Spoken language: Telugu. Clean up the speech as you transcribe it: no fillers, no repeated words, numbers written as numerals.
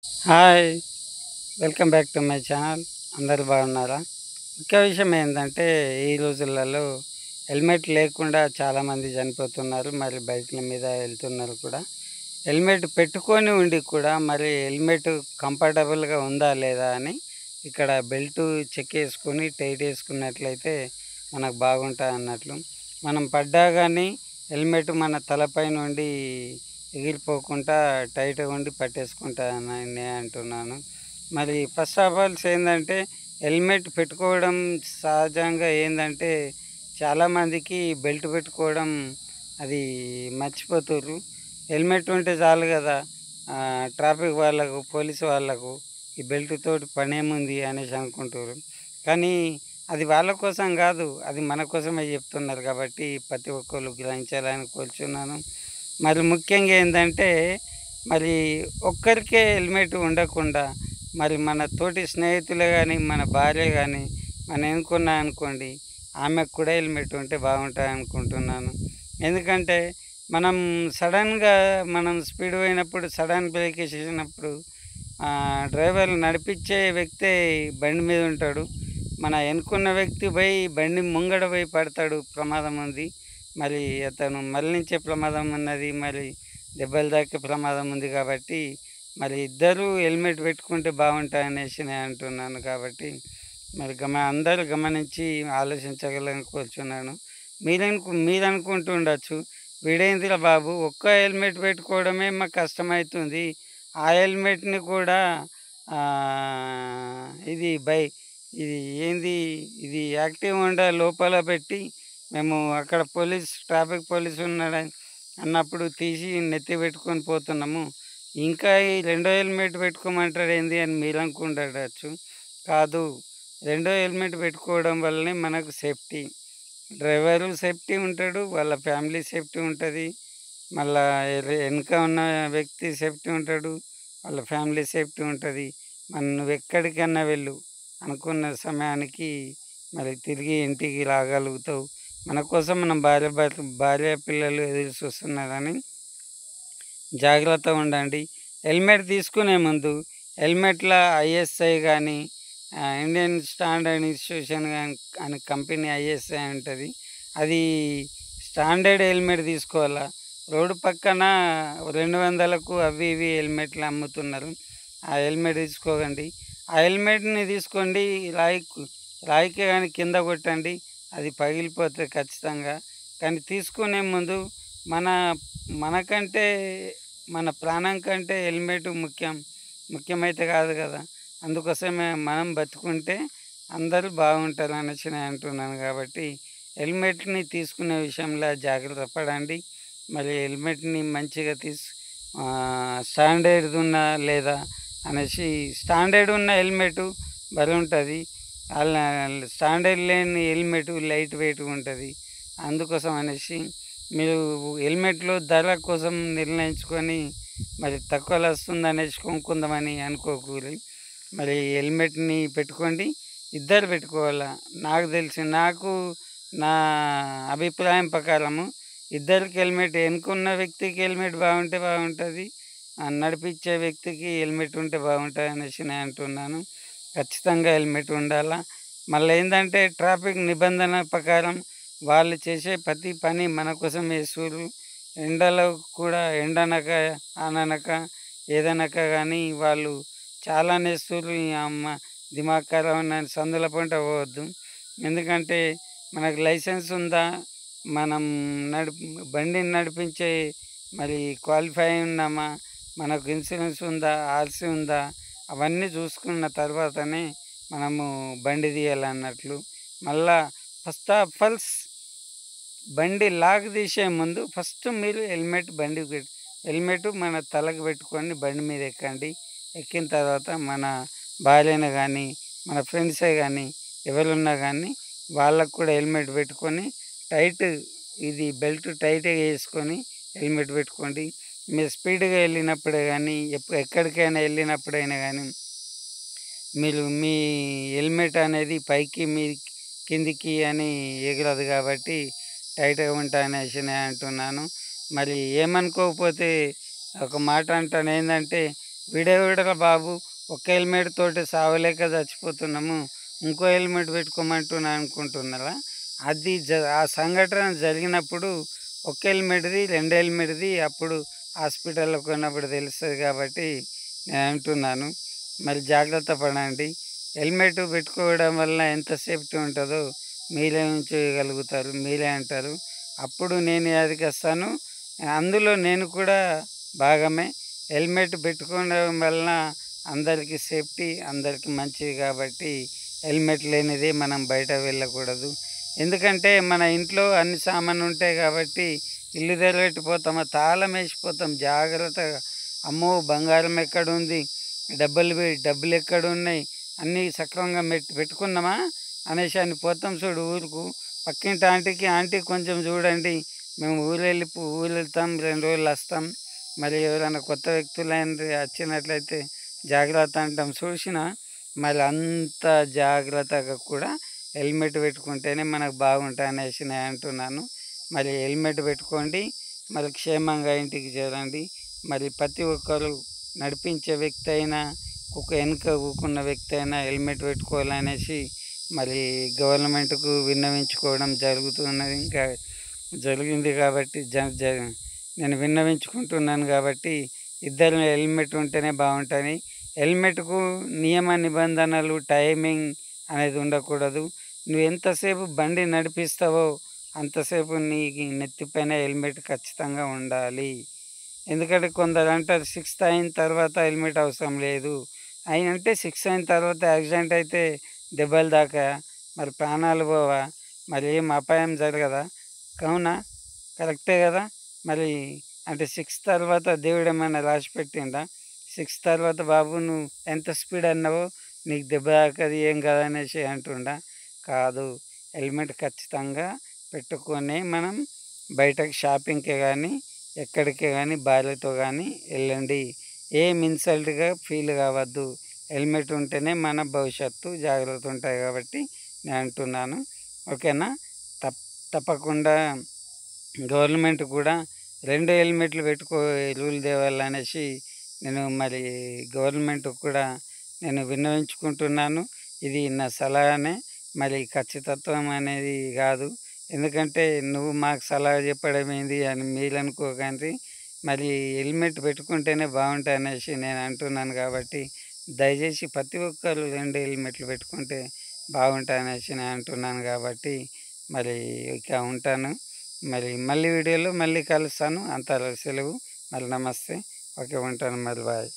Hi! Welcome back to my channel. అందరూ బాగున్నారా? ముఖ్య విషయం ఏందంటే, ఈ రోజులలో హెల్మెట్ లేకుండా చాలామంది చనిపోతున్నారు. మరి బైకుల మీద వెళ్తున్నారు కూడా. హెల్మెట్ పెట్టుకొని ఉండి కూడా మరి హెల్మెట్ కంఫర్టబుల్‌గా ఉందా లేదా అని ఇక్కడ బెల్టు చెక్ చేసుకొని టైట్ ఏసుకున్నట్లయితే మనకు బాగుంటదన్నట్లు. మనం పడ్డా గానీ హెల్మెట్ మన తలపై నుండి ఎగిరిపోకుండా టైట్‌గా ఉండి పట్టేసుకుంటానని నేను అంటున్నాను. మరి ఫస్ట్ ఆఫ్ ఆల్స్ ఏందంటే హెల్మెట్ పెట్టుకోవడం సహజంగా ఏందంటే చాలామందికి బెల్ట్ పెట్టుకోవడం అది మర్చిపోతుర్రు. హెల్మెట్ ఉంటే చాలు గదా! ట్రాఫిక్ వాళ్ళకు, పోలీసు వాళ్ళకు ఈ బెల్ట్ తోటి పనేముంది అనేసి అనుకుంటుర్రు. కానీ అది వాళ్ళ కోసం గాదు. అది మన కోసమే జెప్తున్నారు కాబట్టి ప్రతి ఒక్కళ్ళు గ్రహించాలని కోరుచున్నాను. మరి ముఖ్యంగా ఏందంటే, మరి ఒక్కరికే హెల్మెట్ ఉండకుండా, మరి మన తోటి స్నేహితులే గాని, మన భార్య గాని, మనం ఎన్నుకున్నామనుకోండి, ఆమెకు కూడా హెల్మెట్ ఉంటే బాగుంటదనుకుంటున్నాను. ఎందుకంటే, మనం సడెన్‌గా మనం స్పీడ్ పోయినప్పుడు సడన్ బ్రేక్ ఏసేసినప్పుడు డ్రైవర్ నడిపిచ్చే వ్యక్తే బండి మీద ఉంటాడు. మన ఎనుకున్న వ్యక్తి పోయి బండి ముంగడ పోయి పడతాడు. ప్రమాదం ఉంది. మరి అతను మరణించే ప్రమాదం ఉన్నది. మరి దెబ్బలు తాకే ప్రమాదం ఉంది కాబట్టి, మరి ఇద్దరూ హెల్మెట్ పెట్టుకుంటే బాగుంటదనేసి నేను అంటున్నాను కాబట్టి, మరి అందరూ గమనించి ఆలోచించగలని కోరుచున్నాను. మీరనుకుంటూ ఉండొచ్చు, వీడేందిరా బాబు ఒక్క హెల్మెట్ పెట్టుకోవడమే మాకు కష్టమైతుంది. ఆ హెల్మెట్‌ని కూడా ఇది ఇది ఏంది ఇది యాక్టివ్ హోండా లోపల పెట్టి మేము అక్కడ ట్రాఫిక్ పోలీస్ ఉన్నాడని అన్నప్పుడు తీసి నెత్తి పెట్టుకొని పోతున్నాము. ఇంకా ఈ రెండో హెల్మెట్ పెట్టుకోమంటాడేంది అని మీరనుకుంటుండొచ్చు. కాదు. రెండో హెల్మెట్ పెట్టుకోవడం వల్లనే మనకు సేఫ్టీ. డ్రైవరు సేఫ్టీ ఉంటాడు. వాళ్ళ ఫ్యామిలీ సేఫ్టీ ఉంటది. మళ్ళా ఎనక ఉన్న వ్యక్తి సేఫ్టీ ఉంటాడు. వాళ్ళ ఫ్యామిలీ సేఫ్టీ ఉంటది. మరి నువ్వెక్కడికన్నా వెళ్ళు. అనుకున్న సమయానికి మరి తిరిగి ఇంటికి రాగలుగుతావు. మన కోసం మన భార్య పిల్లలు ఎదురు చూస్తున్నారని జాగ్రత్తగుండండి. హెల్మెట్ తీసుకునే ముందు హెల్మెట్‌ల ఐఎస్ఐ గానీ, ఇండియన్ స్టాండర్డ్ ఇన్‌స్టిట్యూషన్ అని కంపెనీ ఐఎస్ఐ ఉంటది. అది స్టాండర్డ్ హెల్మెట్ తీసుకోవాలా. రోడ్డు పక్కన 200కు అవి ఇవి హెల్మెట్లు అమ్ముతున్నారు. ఆ హెల్మెట్ తీసుకోకండి. ఆ హెల్మెట్‌ని తీసుకోండి రాయికి గాని కింద కొట్టండి. అది పగిలిపోతది ఖచ్చితంగా. కానీ తీసుకునే ముందు మన మనకంటే మన ప్రాణం కంటే హెల్మెట్ ముఖ్యమైతే కాదు కదా! అందుకోసమే మనం బతికుంటే అందరూ బాగుంటారనేసి నేను అంటున్నాను కాబట్టి, హెల్మెట్‌ని తీసుకునే విషయంలో జాగ్రత్త పడండి. మరి హెల్మెట్‌ని మంచిగా స్టాండర్డ్‌ది ఉందా లేదా అనేసి స్టాండర్డ్ ఉన్న హెల్మెట్ భలే ఉంటది. అలా స్టాండర్డ్ లేని హెల్మెట్ లైట్ వెయిట్‌గా ఉంటది. అందుకోసం అనేసి మీరు హెల్మెట్‌లో ధర కోసం నిర్ణయించుకొని మరి తక్కువలో వస్తుందనేసి కొనుక్కుందామని అనుకోకూరి. మరి హెల్మెట్‌ని పెట్టుకోండి. ఇద్దరు పెట్టుకోవాలా. నా అభిప్రాయం ప్రకారము ఇద్దరికి హెల్మెట్ ఎనకున్న వ్యక్తికి హెల్మెట్ బాగుంటే బాగుంటది. నడిపించే వ్యక్తికి హెల్మెట్ ఉంటే బాగుంటదనేసి నేను అంటున్నాను. ఖచ్చితంగా హెల్మెట్ ఉండాలా. మళ్ళేందంటే ట్రాఫిక్ నిబంధన ప్రకారం వాళ్ళు చేసే ప్రతి పని మన కోసం చేస్తుర్రు. ఎండలో కూడా ఎండనక, ఆననక, ఏదనక గానీ వాళ్ళు చాలా నేస్తుర్రు. ఈ అమ్మ దిమాగ్ ఖరాబ్ అని సందుల పొంట పోవద్దు. ఎందుకంటే మనకు లైసెన్స్ ఉందా? మనం బండిని నడిపించే మరి క్వాలిఫై ఉన్నామా? మనకు ఇన్సూరెన్స్ ఉందా? ఆర్‌సీ ఉందా? అవన్నీ చూసుకున్న తర్వాతనే మనము బండి తీయాలన్నట్లు. మళ్ళా ఫస్ట్ ఆఫ్ ఆల్స్ బండి లాక్ తీసే ముందు ఫస్ట్ మీరు హెల్మెట్ మన తలకు పెట్టుకొని బండి మీద ఎక్కండి. ఎక్కిన తర్వాత మన భార్యను గానీ, మన ఫ్రెండ్సే గానీ, ఎవరున్నా గానీ వాళ్ళకు కూడా హెల్మెట్ పెట్టుకొని టైట్ ఇది బెల్ట్ టైట్‌గా యేసుకొని హెల్మెట్ పెట్టుకోండి. మీరు స్పీడ్‌గా వెళ్ళినప్పుడే గానీ, ఎక్కడికైనా వెళ్ళినప్పుడైనా గానీ మీ హెల్మెట్ అనేది పైకి, కిందికి అని ఎగరదు కాబట్టి టైట్‌గా ఉంటాయనేసి నేను అంటున్నాను. మరి ఏమనుకోకపోతే ఒక మాట అంటాను ఏందంటే, విడవిడల బాబు, ఒక్క హెల్మెట్ తోటి సావలేక చచ్చిపోతున్నాము, ఇంకో హెల్మెట్ పెట్టుకోమంటున్నా అనుకుంటున్నారా? ఆ సంఘటన జరిగినప్పుడు ఒక్క హెల్మెట్ది, 2 హెల్మెట్ది అప్పుడు హాస్పిటల్‌లో కొన్నప్పుడు తెలుస్తది కాబట్టి నేను అంటున్నాను. మరి జాగ్రత్త పడండి. హెల్మెట్ పెట్టుకోవడం వల్ల ఎంత సేఫ్టీ ఉంటదో మీరే ఊహించగలుగుతారు. మీరే అంటారు. అప్పుడు నేను యాదికొస్తాను. అందులో నేను కూడా భాగమే. హెల్మెట్ పెట్టుకోవడం వలన అందరికీ సేఫ్టీ, అందరికీ మంచిది కాబట్టి హెల్మెట్ లేనిదే మనం బయట వెళ్ళకూడదు. ఎందుకంటే మన ఇంట్లో అన్ని సామాను ఉంటాయి కాబట్టి ఇల్లు వదిలిపెట్టిపోతామా, తాళం వేసిపోతాం జాగ్రత్తగా. అమ్మో! బంగారం ఎక్కడుంది? డబ్బులెక్కడున్నాయి? అన్నీ సక్రమంగా పెట్టుకున్నామా అనేసి అని పోతాం చూడు ఊరుకు. పక్కింటి ఆంటీకి, ఆంటీ కొంచెం చూడండి, మేము ఊరెళ్తాం, 2 రోజులు వస్తాం. మరి ఎవరైనా కొత్త వ్యక్తులైన వచ్చినట్లయితే జాగ్రత్త అంటాం చూసినా. మరి అంత జాగ్రత్తగా కూడా హెల్మెట్ పెట్టుకుంటేనే మనకు బాగుంటుంది అనేసి నేను అంటున్నాను. మరి హెల్మెట్ పెట్టుకోండి, మరి క్షేమంగా ఇంటికి చేరండి. మరి ప్రతి ఒక్కరు నడిపించే వ్యక్తి అయినా, వెనుక కూకున్న వ్యక్తి అయినా హెల్మెట్ పెట్టుకోవాలనేసి మరి గవర్నమెంట్‌కు విన్నవించుకోవడం జరుగుతున్నది. ఇంకా జరిగింది కాబట్టి నేను విన్నవించుకుంటున్నాను కాబట్టి ఇద్దరు హెల్మెట్ ఉంటేనే బాగుంటుంది. హెల్మెట్‌కు నియమ నిబంధనలు, టైమింగ్ అనేది ఉండకూడదు. నువ్వు ఎంతసేపు బండి నడిపిస్తావో అంతసేపు నీ నెత్తిపైన హెల్మెట్ ఖచ్చితంగా ఉండాలి. ఎందుకంటే కొందరు అంటారు 6థ్ అయిన తర్వాత హెల్మెట్ అవసరం లేదు అని. అంటే 6 అయిన తర్వాత యాక్సిడెంట్ అయితే దెబ్బలు తాకాయా? మరి ప్రాణాలు పోవా? మరి ఏం అపాయం జరగదా? అవునా? కరెక్టే కదా! మరి అంటే 6 తర్వాత దేవుడేమైనా రాసిపెట్టిండా? 6 తర్వాత బాబు నువ్వు ఎంత స్పీడ్ అన్నావో నీకు దెబ్బ తాకదు, ఏం కాదనేసి అంటుండా? కాదు. హెల్మెట్ ఖచ్చితంగా పెట్టుకొనే మనం బయటకి షాపింగ్‌కే గానీ, ఎక్కడికే గానీ భార్యతో గానీ వెళ్ళండి. ఏం ఇన్సల్ట్‌గా ఫీల్ కావద్దు. హెల్మెట్ ఉంటేనే మన భవిష్యత్తు జాగ్రత్త ఉంటాయి కాబట్టి నేను అంటున్నాను. ఓకేనా? తప్పకుండా గవర్నమెంట్ కూడా 2 హెల్మెట్లు రూల్ తేవాలనేసి నేను మరి గవర్నమెంట్‌కి కూడా నేను విన్నవించుకుంటున్నాను. ఇది నా సలహానే, మరి ఖచ్చితత్వం అనేది కాదు. ఎందుకంటే నువ్వు మాకు సలహా చెప్పడం ఏంది అని మీరు అనుకోకండి. మరి హెల్మెట్ పెట్టుకుంటేనే బాగుంటాయనేసి నేను అంటున్నాను కాబట్టి దయచేసి ప్రతి ఒక్కరు 2 హెల్మెట్లు పెట్టుకుంటే బాగుంటాయనేసి నేను అంటున్నాను కాబట్టి మరి ఇక ఉంటాను. మరి మళ్ళీ వీడియోలో మళ్ళీ కలుస్తాను. అంతవరకు సెలవు. మరి నమస్తే. ఓకే, ఉంటాను. మరి బాయ్.